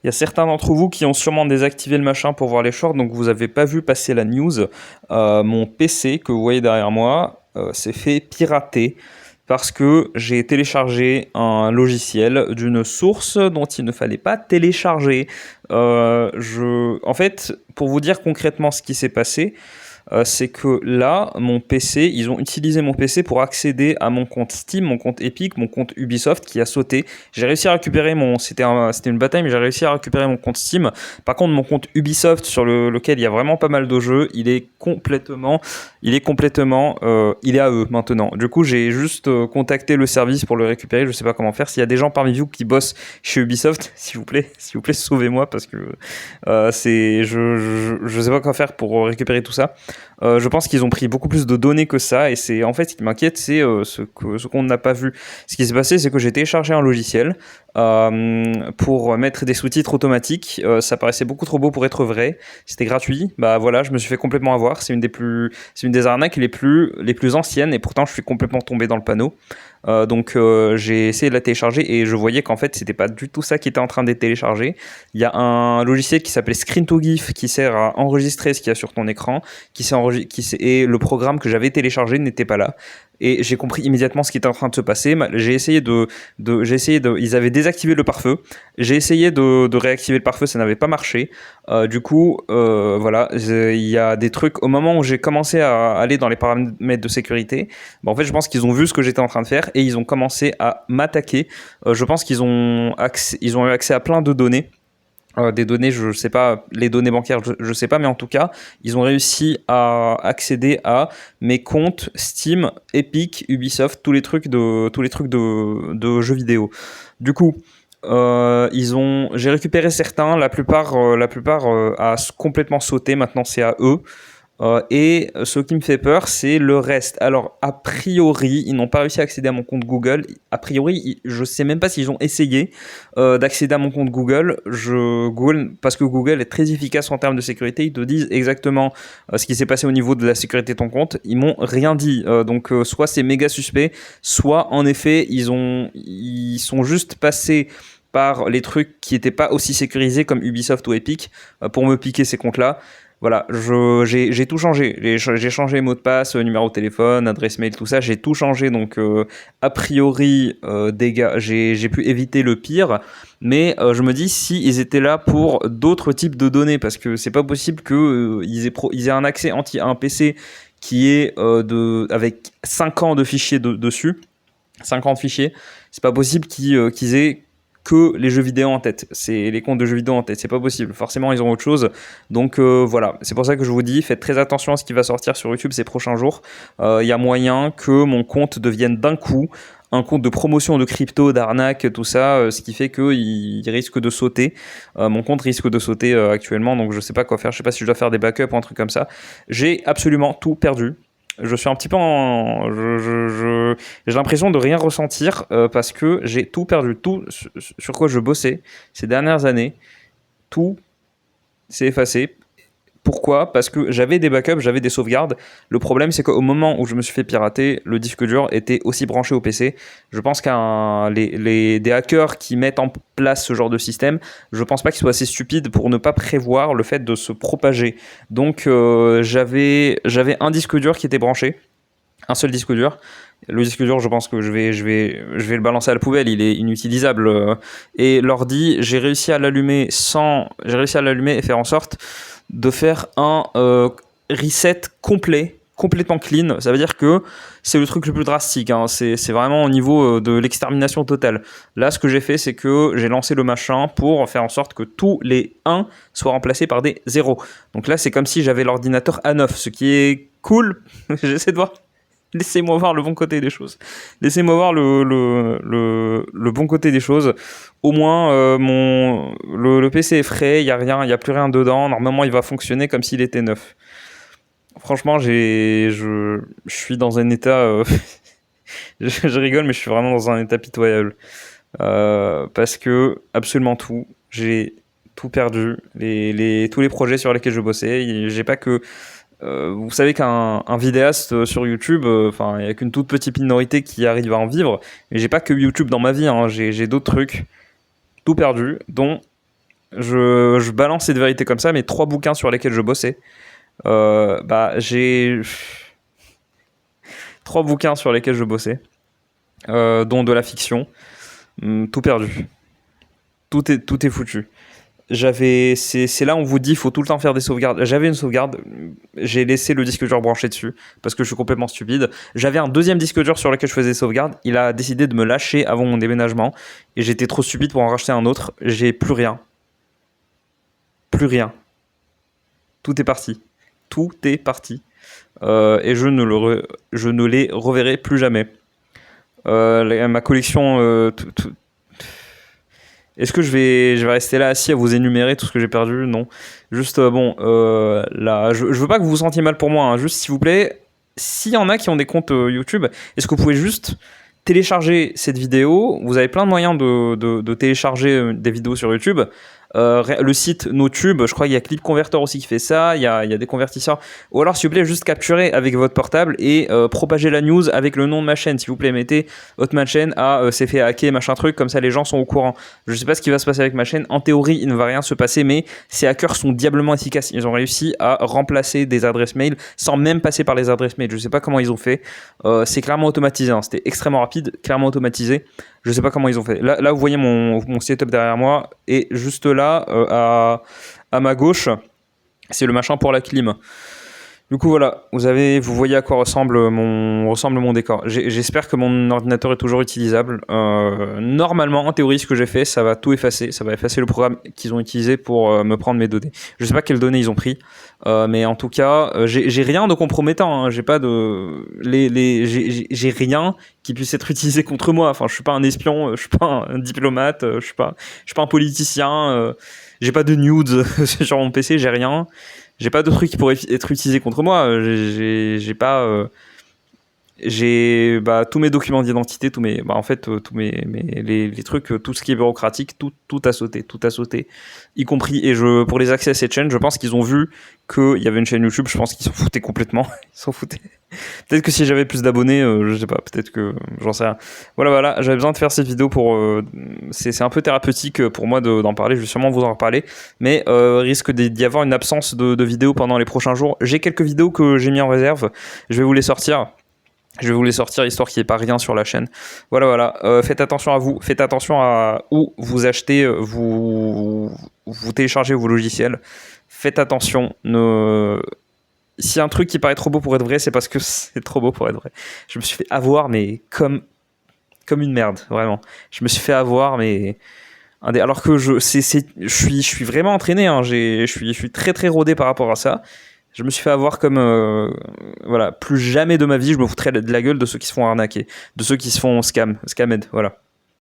Il y a certains d'entre vous qui ont sûrement désactivé le machin pour voir les shorts, donc vous n'avez pas vu passer la news. Mon PC que vous voyez derrière moi s'est fait pirater parce que j'ai téléchargé un logiciel d'une source dont il ne fallait pas télécharger. En fait, pour vous dire concrètement ce qui s'est passé, c'est que là, mon PC, ils ont utilisé mon PC pour accéder à mon compte Steam, mon compte Epic, mon compte Ubisoft qui a sauté. J'ai réussi à récupérer c'était une bataille, mais j'ai réussi à récupérer mon compte Steam. Par contre, mon compte Ubisoft sur lequel il y a vraiment pas mal de jeux, il est complètement, il est à eux maintenant. Du coup, j'ai juste contacté le service pour le récupérer. Je sais pas comment faire. S'il y a des gens parmi vous qui bossent chez Ubisoft, s'il vous plaît, sauvez-moi parce que je sais pas quoi faire pour récupérer tout ça. Je pense qu'ils ont pris beaucoup plus de données que ça et c'est en fait ce qui m'inquiète, c'est ce qu'on n'a pas vu. Ce qui s'est passé, c'est que j'ai téléchargé un logiciel pour mettre des sous-titres automatiques. Ça paraissait beaucoup trop beau pour être vrai. C'était gratuit. Bah voilà, je me suis fait complètement avoir. C'est une des arnaques les plus anciennes et pourtant je suis complètement tombé dans le panneau. Donc j'ai essayé de la télécharger et je voyais qu'en fait c'était pas du tout ça qui était en train d'être téléchargé. Il y a un logiciel qui s'appelle Screen to GIF qui sert à enregistrer ce qu'il y a sur ton écran, et le programme que j'avais téléchargé n'était pas là. Et j'ai compris immédiatement ce qui était en train de se passer. Ils avaient désactivé le pare-feu. J'ai essayé de réactiver le pare-feu, ça n'avait pas marché. Du coup, voilà, il y a des trucs. Au moment où j'ai commencé à aller dans les paramètres de sécurité, en fait, je pense qu'ils ont vu ce que j'étais en train de faire et ils ont commencé à m'attaquer. Je pense qu'ils ont eu accès à plein de données. Des données, je sais pas, les données bancaires, je sais pas, mais en tout cas, ils ont réussi à accéder à mes comptes Steam, Epic, Ubisoft, tous les trucs de jeux vidéo. Du coup, j'ai récupéré certains, la plupart a complètement sauté. Maintenant, c'est à eux. Et ce qui me fait peur, c'est le reste. Alors, a priori, ils n'ont pas réussi à accéder à mon compte Google. A priori, je sais même pas s'ils ont essayé d'accéder à mon compte Google. Parce que Google est très efficace en termes de sécurité. Ils te disent exactement ce qui s'est passé au niveau de la sécurité de ton compte. Ils m'ont rien dit. Donc, soit c'est méga suspect, soit en effet, ils sont juste passés par les trucs qui n'étaient pas aussi sécurisés comme Ubisoft ou Epic pour me piquer ces comptes-là. Voilà, j'ai tout changé. J'ai changé mot de passe, numéro de téléphone, adresse mail, tout ça. J'ai tout changé. Donc, a priori, j'ai pu éviter le pire. Mais je me dis, si ils étaient là pour d'autres types de données, parce que c'est pas possible qu'ils aient un accès à un PC qui est avec 5 ans de fichiers dessus. 50 fichiers. C'est pas possible qu'ils aient que les jeux vidéo en tête, c'est les comptes de jeux vidéo en tête, c'est pas possible, forcément ils ont autre chose, donc voilà, c'est pour ça que je vous dis, faites très attention à ce qui va sortir sur YouTube ces prochains jours. Il y a moyen que mon compte devienne d'un coup un compte de promotion de crypto, d'arnaque, tout ça, ce qui fait qu'il risque de sauter. Mon compte risque de sauter actuellement, donc je sais pas quoi faire, je sais pas si je dois faire des backups ou un truc comme ça. J'ai absolument tout perdu. Je suis un petit peu j'ai l'impression de rien ressentir parce que j'ai tout perdu, tout sur quoi je bossais ces dernières années, tout s'est effacé. Pourquoi ? Parce que j'avais des backups, j'avais des sauvegardes. Le problème, c'est qu'au moment où je me suis fait pirater, le disque dur était aussi branché au PC. Je pense des hackers qui mettent en place ce genre de système, je pense pas qu'ils soient assez stupides pour ne pas prévoir le fait de se propager. Donc, j'avais un disque dur qui était branché, un seul disque dur. Le disque dur, je pense que je vais le balancer à la poubelle, il est inutilisable. Et l'ordi, j'ai réussi à l'allumer et faire en sorte de faire un reset complètement clean. Ça veut dire que c'est le truc le plus drastique, hein. C'est vraiment au niveau de l'extermination totale. Là, ce que j'ai fait, c'est que j'ai lancé le machin pour faire en sorte que tous les 1 soient remplacés par des 0. Donc là, c'est comme si j'avais l'ordinateur à 9, ce qui est cool. J'essaie de voir. Laissez-moi voir le bon côté des choses. Laissez-moi voir le bon côté des choses. Au moins, le PC est frais, il n'y a rien, il n'y a plus rien dedans. Normalement, il va fonctionner comme s'il était neuf. Franchement, je suis dans un état... je rigole, mais je suis vraiment dans un état pitoyable. Parce que absolument tout, j'ai tout perdu. Tous les projets sur lesquels je bossais, j'ai pas que... vous savez qu'un vidéaste sur YouTube, il n'y a qu'une toute petite minorité qui arrive à en vivre. Mais j'ai pas que YouTube dans ma vie, hein. J'ai d'autres trucs, tout perdu, dont je balance cette vérité comme ça, mais 3 bouquins sur lesquels je bossais, j'ai 3 bouquins sur lesquels je bossais, dont de la fiction, tout perdu. Tout est foutu. C'est là où on vous dit il faut tout le temps faire des sauvegardes. J'avais une sauvegarde, j'ai laissé le disque dur branché dessus parce que je suis complètement stupide. J'avais un deuxième disque dur sur lequel je faisais des sauvegardes. Il a décidé de me lâcher avant mon déménagement et j'étais trop stupide pour en racheter un autre. J'ai plus rien. Plus rien. Tout est parti. Tout est parti. Et je ne les reverrai plus jamais. Ma collection. Est-ce que je vais rester là assis à vous énumérer tout ce que j'ai perdu? Non. Juste, là, je veux pas que vous vous sentiez mal pour moi, hein. Juste, s'il vous plaît, s'il y en a qui ont des comptes YouTube, est-ce que vous pouvez juste télécharger cette vidéo? Vous avez plein de moyens de télécharger des vidéos sur YouTube. Le site NoTube, je crois qu'il y a Clip Converter aussi qui fait ça, il y a des convertisseurs. Ou alors, s'il vous plaît, juste capturer avec votre portable et propager la news avec le nom de ma chaîne. S'il vous plaît, mettez votre ma chaîne c'est fait hacker, machin truc, comme ça les gens sont au courant. Je sais pas ce qui va se passer avec ma chaîne. En théorie, il ne va rien se passer, mais ces hackers sont diablement efficaces. Ils ont réussi à remplacer des adresses mail sans même passer par les adresses mail. Je sais pas comment ils ont fait. C'est clairement automatisé, hein. C'était extrêmement rapide, clairement automatisé. Je sais pas comment ils ont fait. Là vous voyez mon setup derrière moi, et juste là, à ma gauche, c'est le machin pour la clim. Du coup voilà, vous voyez à quoi ressemble mon décor. J'espère que mon ordinateur est toujours utilisable. Normalement, en théorie, ce que j'ai fait, ça va tout effacer. Ça va effacer le programme qu'ils ont utilisé pour me prendre mes données. Je sais pas quelles données ils ont pris, mais en tout cas, j'ai rien de compromettant, hein. J'ai pas de, j'ai rien qui puisse être utilisé contre moi. Enfin, je suis pas un espion, je suis pas un diplomate, je suis pas un politicien. J'ai pas de nudes sur mon PC, j'ai rien. J'ai pas de trucs qui pourraient être utilisés contre moi. J'ai pas. J'ai tous mes documents d'identité, tous mes, les trucs, tout ce qui est bureaucratique, tout a sauté, y compris. Et pour les accès à cette chaîne, je pense qu'ils ont vu qu'il y avait une chaîne YouTube. Je pense qu'ils s'en foutaient complètement. Ils s'en foutaient. Peut-être que si j'avais plus d'abonnés, je sais pas. Peut-être que j'en sais rien. Voilà. J'avais besoin de faire cette vidéo pour. C'est un peu thérapeutique pour moi d'en parler. Je vais sûrement vous en reparler, mais risque d'y avoir une absence de vidéos pendant les prochains jours. J'ai quelques vidéos que j'ai mis en réserve. Je vais vous les sortir. Histoire qu'il n'y ait pas rien sur la chaîne. Voilà. Faites attention à vous. Faites attention à où vous achetez, vous téléchargez vos logiciels. Faites attention. Si un truc qui paraît trop beau pour être vrai, c'est parce que c'est trop beau pour être vrai. Je me suis fait avoir, mais comme une merde, vraiment. Je me suis fait avoir, mais alors que je suis vraiment entraîné, hein. Je suis très très rodé par rapport à ça. Je me suis fait avoir comme plus jamais de ma vie je me foutrais de la gueule de ceux qui se font arnaquer, de ceux qui se font scammed, voilà.